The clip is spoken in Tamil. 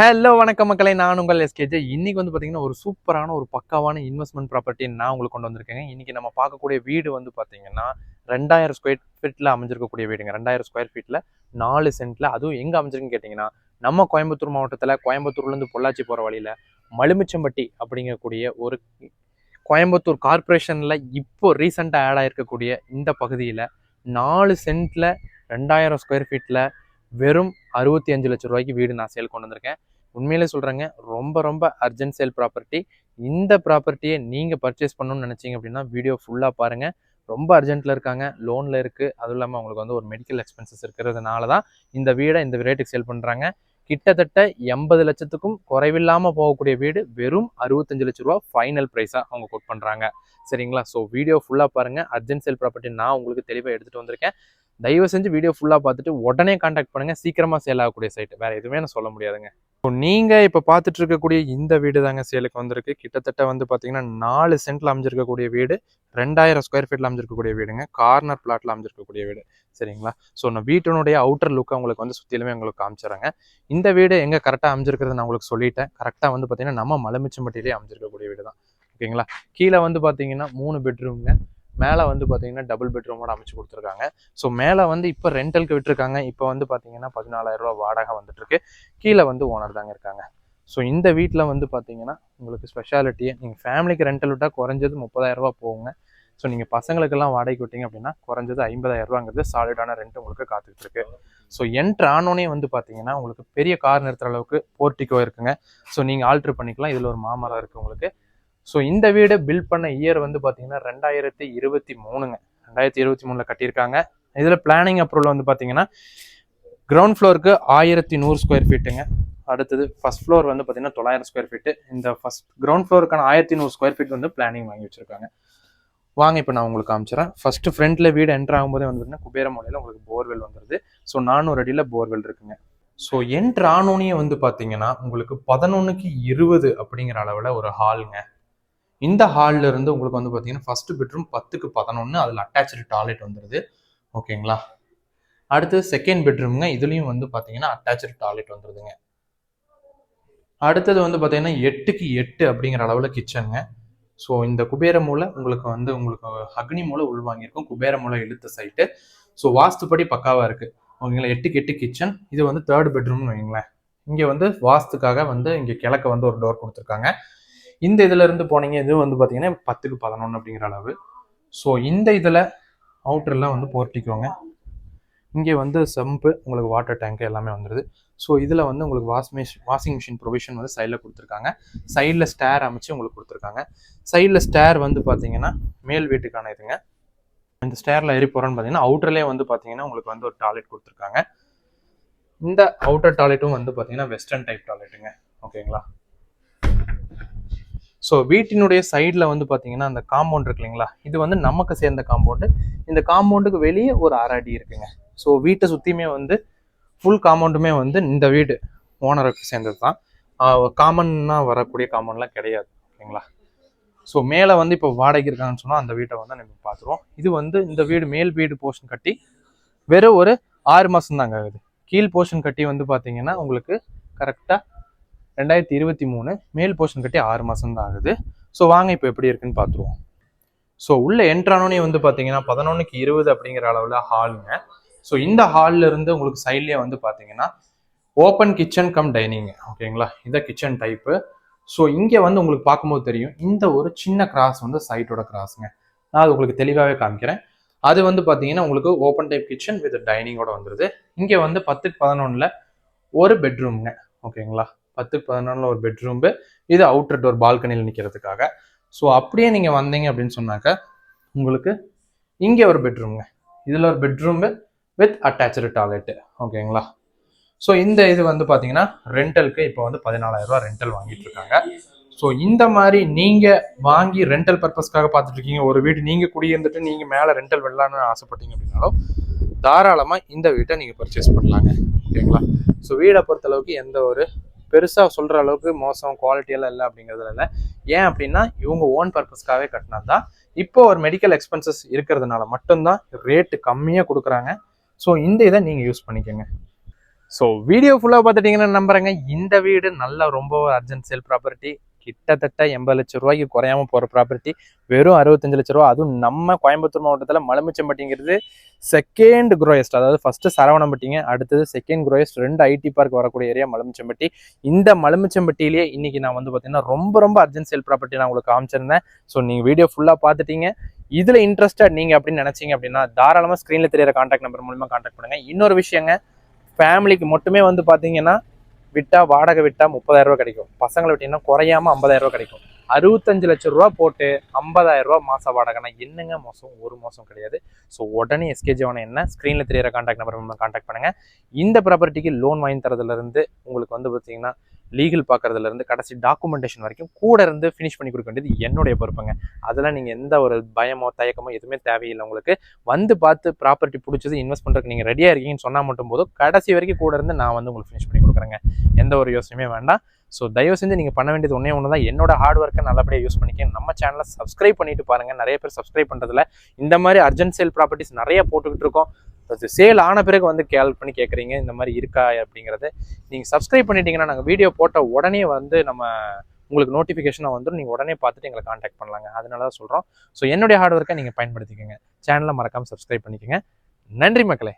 ஹலோ வணக்கம் மக்களே, நான் உங்கள் எஸ்கேஜே. இன்னைக்கு வந்து பார்த்தீங்கன்னா ஒரு சூப்பரான ஒரு பக்காவான இன்வெஸ்ட்மெண்ட் ப்ராப்பர்ட்டி நான் உங்களுக்கு கொண்டு வந்திருக்கேங்க. இன்னைக்கு நம்ம பார்க்கக்கூடிய வீடு வந்து பார்த்தீங்கன்னா 2000 ஸ்கொயர் ஃபீட்டில் அமைஞ்சிருக்கக்கூடிய வீடுங்க. 2000 ஸ்கொயர் ஃபீட்டில் 4 சென்ட்ல, அதுவும் எங்கே அமைஞ்சிருக்குன்னு கேட்டிங்கன்னா நம்ம கோயம்புத்தூர் மாவட்டத்தில் கோயம்புத்தூர்லேருந்து பொள்ளாச்சி போகிற வழியில் மலுமிச்சம்பட்டி அப்படிங்கக்கூடிய ஒரு கோயம்புத்தூர் கார்பரேஷனில் இப்போ ரீசெண்டாக ஆட் ஆகிருக்கக்கூடிய இந்த பகுதியில் 4 சென்ட்டில் 2000 ஸ்கொயர் ஃபீட்டில் வெறும் 65 லட்சம் ரூபாய்க்கு வீடு நான் சேல் கொண்டு வந்திருக்கேன். உண்மையிலே சொல்கிறேங்க, ரொம்ப ரொம்ப அர்ஜென்ட் சேல் ப்ராப்பர்ட்டி. இந்த ப்ராப்பர்ட்டியை நீங்கள் பர்ச்சேஸ் பண்ணணும்னு நினச்சிங்க அப்படின்னா வீடியோ ஃபுல்லாக பாருங்கள். ரொம்ப அர்ஜென்ட்டில் இருக்காங்க, லோனில் இருக்குது. அதுவும் இல்லாமல் அவங்களுக்கு வந்து ஒரு மெடிக்கல் எக்ஸ்பென்சஸ் இருக்கிறதுனால தான் இந்த வீடை இந்த ரேட்டுக்கு சேல் பண்ணுறாங்க. கிட்டத்தட்ட 80 லட்சத்துக்கும் குறைவில்லாமல் போகக்கூடிய வீடு வெறும் 65 லட்ச ரூபா ஃபைனல் ப்ரைஸாக அவங்க கோட் பண்ணுறாங்க. சரிங்களா? ஸோ வீடியோ ஃபுல்லாக பாருங்கள். அர்ஜென்ட் சேல் ப்ராப்பர்ட்டி நான் உங்களுக்கு தெளிவாக எடுத்துகிட்டு வந்திருக்கேன். தயவு செஞ்சு வீடியோ ஃபுல்லாக பார்த்துட்டு உடனே கான்டாக்ட் பண்ணுங்கள். சீக்கிரமாக சேல் ஆகக்கூடிய சைட், வேறு எதுவுமே நான் சொல்ல முடியாதுங்க. இப்போ நீங்கள் இப்போ பார்த்துட்டு இருக்கக்கூடிய இந்த வீடு தாங்க சேலுக்கு வந்திருக்கு. கிட்டத்தட்ட வந்து பார்த்தீங்கன்னா 4 சென்ட்ல அமைஞ்சிருக்கக்கூடிய வீடு, 2000 ஸ்கொயர் ஃபீட்டில் அமைஞ்சிருக்கக்கூடிய வீடுங்க. கார்னர் பிளாட்டில் அமைஞ்சிருக்கக்கூடிய வீடு. சரிங்களா? ஸோ நான் வீட்டினுடைய அவுட்டர் லுக்கை உங்களுக்கு வந்து சுற்றிலுமே உங்களுக்கு காமிச்சிடுறேங்க. இந்த வீடு எங்கே கரெக்டாக அமைஞ்சிருக்கிறது நான் உங்களுக்கு சொல்லிட்டேன். கரெக்டாக வந்து பார்த்தீங்கன்னா நம்ம மலுமிச்சம்பட்டியிலே அமைஞ்சிருக்கக்கூடிய வீடு தான். ஓகேங்களா? கீழே வந்து பார்த்தீங்கன்னா 3 பெட்ரூம்ங்க. மேலே வந்து பார்த்தீங்கன்னா டபுள் பெட்ரூமோட அமைச்சு கொடுத்துருக்காங்க. ஸோ மேலே வந்து இப்போ ரெண்டலுக்கு விட்டுருக்காங்க. இப்போ வந்து பார்த்தீங்கன்னா 14,000 ரூபா வாடகை வந்துட்டு இருக்கு. கீழே வந்து ஓனர் தாங்க இருக்காங்க. ஸோ இந்த வீட்டில் வந்து பார்த்தீங்கன்னா உங்களுக்கு ஸ்பெஷாலிட்டியே, நீங்கள் ஃபேமிலிக்கு ரெண்டல் விட்டால் குறைஞ்சது 30,000 ரூபா போகுங்க. ஸோ நீங்கள் பசங்களுக்கெல்லாம் வாடகைக்கு விட்டீங்க அப்படின்னா குறைஞ்சது 50,000 ரூபாங்கிறது சாலிடான ரெண்ட் உங்களுக்கு காத்துக்கிட்டு இருக்கு. ஸோ என்ட்ரு ஆனோனே வந்து பார்த்தீங்கன்னா உங்களுக்கு பெரிய கார் நிறுத்துற அளவுக்கு போர்ட்டிக்கோ இருக்குங்க. ஸோ நீங்கள் ஆல்ட்ரு பண்ணிக்கலாம். இதில் ஒரு மாமரம் இருக்குது உங்களுக்கு. ஸோ இந்த வீடு பில்ட் பண்ண இயர் வந்து பார்த்தீங்கன்னா 2023ங்க. 2023 கட்டியிருக்காங்க. இதில் பிளானிங் அப்ரூவல் வந்து பார்த்தீங்கன்னா கிரவுண்ட் ஃப்ளோருக்கு 1100 ஸ்கொயர் ஃபீட்டுங்க. அடுத்தது ஃபர்ஸ்ட் ஃப்ளோர் வந்து பார்த்தீங்கன்னா 900 ஸ்கொயர் ஃபீட்டு. இந்த ஃபர்ஸ்ட் கிரவுண்ட் ஃப்ளோருக்கான 1100 ஸ்கொயர் ஃபீட் வந்து பிளானிங் வாங்கி வச்சிருக்காங்க. வாங்க இப்போ நான் உங்களுக்கு காமிச்சிடறேன். ஃபர்ஸ்ட் ஃப்ரண்ட்ல வீடு என்ட்ரு ஆகும்போதே வந்து பார்த்தீங்கன்னா குபேரமலையில் உங்களுக்கு போர்வெல் வந்துருது. ஸோ 400 அடியில் போர்வெல் இருக்குங்க. ஸோ என்ட்ரு ஆனோனே வந்து பார்த்தீங்கன்னா உங்களுக்கு 11க்கு 20 அப்படிங்கிற அளவில் ஒரு ஹாலுங்க. இந்த ஹாலில் இருந்து உங்களுக்கு வந்து பார்த்தீங்கன்னா ஃபர்ஸ்ட் பெட்ரூம் 10க்கு 11, அதில் அட்டாச்சு டாய்லெட் வந்துடுது. ஓகேங்களா? அடுத்து செகண்ட் பெட்ரூம்ங்க. இதுலேயும் வந்து பார்த்தீங்கன்னா அட்டாச்சு டாய்லெட் வந்துடுதுங்க. அடுத்தது வந்து பார்த்தீங்கன்னா 8க்கு 8 அப்படிங்கிற அளவில் கிச்சனுங்க. ஸோ இந்த குபேர மூலை உங்களுக்கு அக்னி மூலை உள்வாங்கியிருக்கும். குபேர மூலை இழுத்த சைட்டு. ஸோ வாஸ்துப்படி பக்காவாக இருக்குது. ஓகேங்களா? 8க்கு 8 கிச்சன். இது வந்து தேர்ட் பெட்ரூம்னு வைங்களேன். இங்கே வந்து வாஸ்துக்காக வந்து இங்கே கிழக்க வந்து ஒரு டோர் கொடுத்துருக்காங்க. இந்த இதுல இருந்து போனீங்க, இது வந்து பார்த்தீங்கன்னா 10க்கு 11 அப்படிங்கிற அளவு. ஸோ இந்த இதில் அவுட்டர்லாம் வந்து போர்ட்டிக்கோங்க. இங்கே வந்து சம்பு, உங்களுக்கு வாட்டர் டேங்க் எல்லாமே வந்துடுது. ஸோ இதில் வந்து உங்களுக்கு வாஷிங் மிஷின் ப்ரொவிஷன் வந்து சைடில் கொடுத்துருக்காங்க. சைடில் ஸ்டேர் அமைச்சு உங்களுக்கு கொடுத்துருக்காங்க. சைடில் ஸ்டேர் வந்து பார்த்தீங்கன்னா மேல் வீட்டுக்கான இதுங்க. இந்த ஸ்டேரில் ஏறி போகிறோன்னு பார்த்தீங்கன்னா அவுட்டர்லேயே வந்து பார்த்தீங்கன்னா உங்களுக்கு வந்து ஒரு டாய்லெட் கொடுத்துருக்காங்க. இந்த அவுட்டர் டாய்லெட்டும் வந்து பார்த்தீங்கன்னா வெஸ்டர்ன் டைப் டாய்லெட்டுங்க. ஓகேங்களா? ஸோ வீட்டினுடைய சைடில் வந்து பார்த்தீங்கன்னா அந்த காம்பவுண்ட் இருக்கு இல்லைங்களா, இது வந்து நமக்கு சேர்ந்த காம்பவுண்டு. இந்த காம்பவுண்டுக்கு வெளியே ஒரு 1/2 அடி இருக்குங்க. ஸோ வீட்டை சுற்றியுமே வந்து ஃபுல் காம்பவுண்டுமே வந்து இந்த வீடு ஓனருக்கு சேர்ந்தது தான். காமன்னாக வரக்கூடிய காம்பவுண்ட்லாம் கிடையாது. ஓகேங்களா? ஸோ மேலே வந்து இப்போ வாடகை இருக்காங்கன்னு சொன்னால் அந்த வீட்டை வந்து நம்ம பார்த்துருவோம். இது வந்து இந்த வீடு மேல் வீடு போர்ஷன் கட்டி வெறும் ஒரு 6 மாதம் தாங்க ஆகுது. கீழ் போர்ஷன் கட்டி வந்து பார்த்தீங்கன்னா உங்களுக்கு கரெக்டாக 2023, மேல் போர்ஷன் கட்டி 6 மாதம் தான் ஆகுது. ஸோ வாங்க இப்போ எப்படி இருக்குன்னு பார்த்துருவோம். ஸோ உள்ள என்ட்ரானோனே வந்து பார்த்தீங்கன்னா 11க்கு 20 அப்படிங்கிற அளவில் ஹாலுங்க. ஸோ இந்த ஹாலில் இருந்து உங்களுக்கு சைட்லேயே வந்து பார்த்தீங்கன்னா ஓப்பன் கிச்சன் கம் டைனிங். ஓகேங்களா? இந்த கிச்சன் டைப்பு. ஸோ இங்கே வந்து உங்களுக்கு பார்க்கும்போது தெரியும், இந்த ஒரு சின்ன கிராஸ் வந்து சைட்டோட கிராஸுங்க. நான் அது உங்களுக்கு தெளிவாகவே காமிக்கிறேன். அது வந்து பார்த்தீங்கன்னா உங்களுக்கு ஓப்பன் டைப் கிச்சன் வித் டைனிங்கோட வந்துடுது. இங்கே வந்து 10க்கு 11 ஒரு பெட்ரூம்ங்க. ஓகேங்களா? 10க்கு 11 ஒரு பெட்ரூம். இது அவுட்டர் டோர் பால்கனியில் நிற்கிறதுக்காக. ஸோ அப்படியே நீங்கள் வந்தீங்க அப்படின்னு சொன்னாக்க உங்களுக்கு இங்கே ஒரு பெட்ரூம்ங்க. இதில் ஒரு பெட்ரூம் வித் அட்டாச்சு டாய்லெட்டு. ஓகேங்களா? ஸோ இந்த இது வந்து பார்த்தீங்கன்னா ரெண்டலுக்கு இப்போ வந்து 14,000 ரூபா ரெண்டல் வாங்கிட்டு இருக்காங்க. ஸோ இந்த மாதிரி நீங்கள் வாங்கி ரெண்டல் பர்பஸ்க்காக பார்த்துட்டு இருக்கீங்க, ஒரு வீடு நீங்கள் குடியிருந்துட்டு நீங்கள் மேலே ரெண்டல் விடலான்னு ஆசைப்பட்டீங்க அப்படின்னாலும் தாராளமாக இந்த வீட்டை நீங்கள் பர்ச்சேஸ் பண்ணலாங்க. ஓகேங்களா? ஸோ வீடை பொறுத்தளவுக்கு எந்த ஒரு பெருசாக சொல்கிற அளவுக்கு மோசம் குவாலிட்டியெல்லாம் இல்லை அப்படிங்கிறதுல இல்லை. ஏன் அப்படின்னா இவங்க ஓன் பர்பஸ்க்காகவே கட்டினது தான். இப்போ ஒரு மெடிக்கல் எக்ஸ்பென்சஸ் இருக்கிறதுனால மட்டும்தான் ரேட்டு கம்மியாக கொடுக்குறாங்க. ஸோ இந்த இதை நீங்கள் யூஸ் பண்ணிக்கோங்க. ஸோ வீடியோ ஃபுல்லாக பார்த்துட்டிங்கன்னா நம்புறேங்க. இந்த வீடு நல்ல ரொம்ப அர்ஜென்ட் சேல் ப்ராப்பர்ட்டி. கிட்டத்தட்ட 80 லட்சம் ரூபாய்க்கு குறையாம போகிற ப்ராப்பர்ட்டி. வெறும் 65 லட்ச ரூபா. அதுவும் நம்ம கோயம்புத்தூர் மாவட்டத்தில் மலமிச்சம்பட்டிங்கிறது செகண்ட் குரோயஸ்ட். அதாவது ஃபர்ஸ்ட் சரவணம்பட்டிங்க, அடுத்தது செகண்ட் குரோயஸ்ட். 2 ஐடி பார்க் வரக்கூடிய ஏரியா மலமிச்சம்பட்டி. இந்த மலமிச்சம்பட்டியிலேயே இன்னைக்கு நான் வந்து பார்த்தீங்கன்னா ரொம்ப அர்ஜென்ட் சேல் ப்ராப்பர்ட்டி நான் உங்களுக்கு காமிச்சிருந்தேன். ஸோ நீங்கள் வீடியோ ஃபுல்லாக பார்த்துட்டீங்க. இதில் இன்ட்ரெஸ்டட் நீங்கள் அப்படின்னு நினச்சிங்க அப்படின்னா தாராளமாக ஸ்க்ரீனில் தெரியிற கான்டாக்ட் நம்பர் மூலமாக கான்டாக்ட் பண்ணுங்கள். இன்னொரு விஷயங்க, ஃபேமிலிக்கு மட்டுமே வந்து பார்த்தீங்கன்னா விட்டா வாடகை விட்டா 30,000 ரூபா கிடைக்கும். பசங்களை விட்டீங்கன்னா குறையாம 50,000 ரூபா கிடைக்கும். 65 லட்சம் ரூபா போட்டு 50,000 ரூபா மாச வாடகைனா என்னங்க மோசம்? ஒரு மோசம் கிடையாது. ஸோ உடனே எஸ்கேஜி ஆன என்ன ஸ்க்ரீன்ல தெரியிற கான்டாக்ட் நம்பர் கான்டாக்ட் பண்ணுங்க. இந்த ப்ராப்பர்ட்டிக்கு லோன் வாங்கி தரதுல இருந்து உங்களுக்கு வந்து பார்த்தீங்கன்னா லீகல் பார்க்கறதுல இருந்து கடைசி டாக்குமெண்டேஷன் வரைக்கும் கூட இருந்து ஃபினிஷ் பண்ணி கொடுக்க வேண்டியது என்னுடைய பொறுப்புங்க. அதெல்லாம் நீங்க எந்த ஒரு பயமோ தயக்கமோ எதுவுமே தேவையில்லை. உங்களுக்கு வந்து பார்த்து ப்ராப்பர்ட்டி பிடிச்சது இன்வெஸ்ட் பண்றதுக்கு நீங்க ரெடியா இருக்கீங்கன்னு சொன்னா மட்டும் போதும், கடைசி வரைக்கும் கூட இருந்து நான் வந்து உங்களுக்கு ஃபினிஷ் பண்ணி கொடுக்குறேங்க. எந்த ஒரு யோசனையுமே வேண்டாம். ஸோ தயவு செஞ்சு நீங்கள் பண்ண வேண்டியது ஒன்றே ஒன்று தான், என்னோட ஹார்ட் ஒர்க்கை நல்லபடியாக யூஸ் பண்ணிக்க நம்ம சேனலை சப்ஸ்கிரைப் பண்ணிட்டு பாருங்க. நிறைய பேர் சப்ஸ்கிரைப் பண்ணுறதுல இந்த மாதிரி அர்ஜென்ட் சேல் ப்ராப்பர்ட்டிஸ் நிறைய போட்டுக்கிட்டு இருக்கோம். அது சேல் ஆன பிறகு வந்து கால் பண்ணி கேட்குறீங்க இந்த மாதிரி இருக்கா அப்படிங்கிறது. நீங்கள் சப்ஸ்கிரைப் பண்ணிட்டீங்கன்னா நாங்கள் வீடியோ போட்ட உடனே வந்து நம்ம உங்களுக்கு நோட்டிஃபிகேஷனாக வந்துடும். நீங்கள் உடனே பார்த்துட்டு எங்களை காண்டாக்ட் பண்ணலாங்க. அதனால தான் சொல்கிறோம். ஸோ என்னுடைய ஹார்ட் ஒர்க்கை நீங்கள் பயன்படுத்திக்கோங்க. சேனலை மறக்காமல் சப்ஸ்கிரைப் பண்ணிக்கோங்க. நன்றி மக்களே.